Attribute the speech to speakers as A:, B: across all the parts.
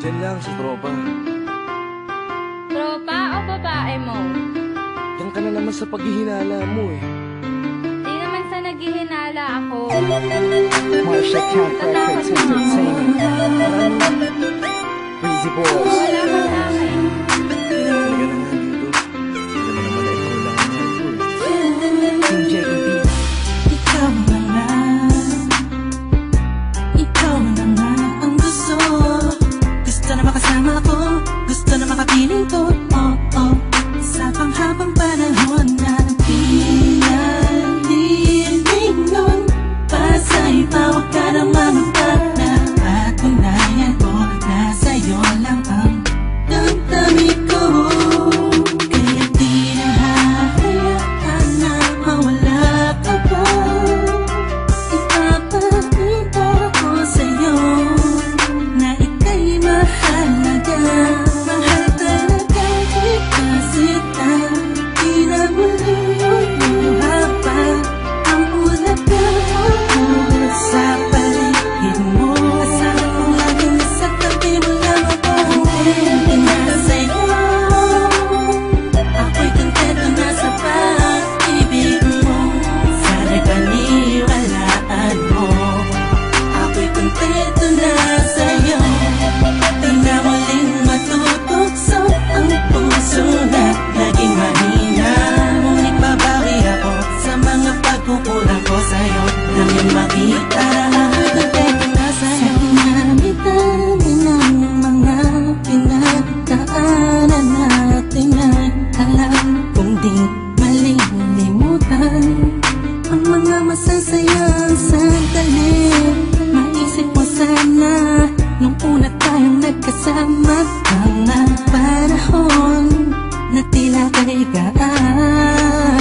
A: Diyan lang sa tropa.
B: Tropa o babae mo?
A: Diyan ka na naman sa paghihinala mo eh.
B: Di naman sa naghihinala ako.
C: Marsha Camp Records Entertainment. Breezy Boys.
B: Wala ka sa akin.
A: Talaga na nga dito. Alam mo naman na ikaw lang ang mahal ko eh.
C: Team JEB. Ikaw na nga. Ikaw na nga ang gusto. Gusto na makasama ko. Gusto na makapiling ko. Oh, oh. Sa panghabang panahon na pinaliling nun. Pasa'y pawag ka naman ang na patunayan ko na sa'yo lang ang damdamin ko. Kaya di na hahayaan na mawala ka pa. Ipapakita ko sa'yo na ika'y mahalaga. Mahal talaga kita sita. Di na muli pa ang ulaga mo sa paligid mo. Asahan kong lagi nasa tabi mo lang ako. Hindi na sa'yo. Ako'y kontento na sa pag-ibig mo. Sana'y paniwalaan mo. Ako'y kontento na sa'yo. Di na muling matutokso ang puso na naging mahina. Ngunit babawi ako sa mga pagkukulang ko sa'yo. Nang yung makita na kontento na sa'yo. Dami-dami ng mga pinagdaanan natin ay alam kong di malilimutan. Ang mga masasayang sandali. Maisip mo sana nung una tayong nagkasama. Mga panahon na tila kay gaan.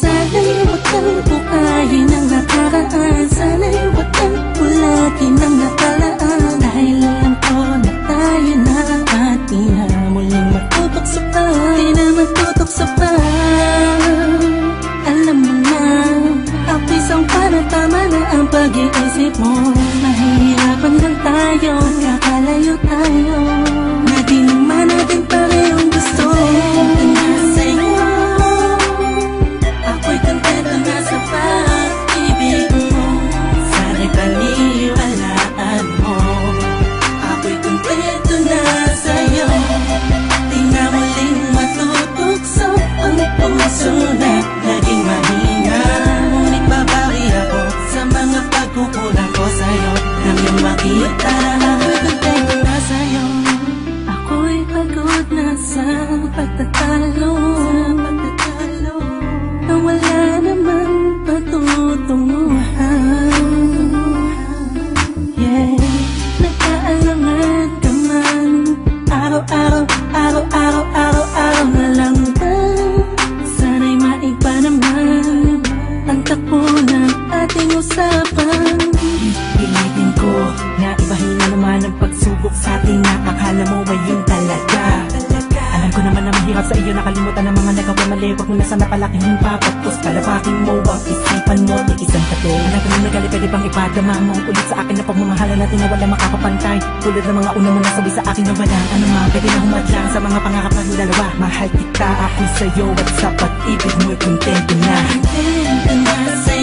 C: Sana'y huwag kang bukayin ang nakaraan. Sana'y huwag kang ulagin ang nakalaan. Dahil alam ko na tayo na at di na muling matutokso pa. Di na matutokso pa. Alam mo na, ako'y sangpa na tama na ang pag-iisip mo. Mahihirapan lang tayo, kakalayo tayo. Na di naman natin parehong gusto. Na sa'yo, ako'y kontento na sa pag-ibig mo. Sana'y paniwalaan mo. Ako'y kontento na sa'yo. Di na muling matutokso ang puso na naging mahina. Ngunit babawi ako sa mga pagkukulang ko sa'yo. Nang yung makita na ako'y kontento na sa'yo. Ako'y pagod na sa pagtatalo. Na wala namang patutunguhan. Yeah, nagkaalangan ka man. Araw-araw, araw-araw, araw-araw na lang ba? Sana'y maiba naman ang takbo ng ating usapan. Pilitin ko na ibahin na naman ang pagsubok sa atin na akala mo ba yun talaga? Alam ko naman na mahirap sa iyo nakalimutan ang mga nagawa mali. Huwag mo na sana palaking yung papagpos. Kalabakin mo ang isipan mo, tiisan ka to. Alam ko na nagali, pwede bang ipadama mo ulit sa akin na pagmamahala natin na wala makakapantay. Tulad ng mga una mo nasabi sa akin na walang ano nga. Pwede na humadlang sa mga pangarap ng dalawa. Mahal kita, ako sa'yo at sa pag-ibig mo'y kontento na. Kontento na sa'yo.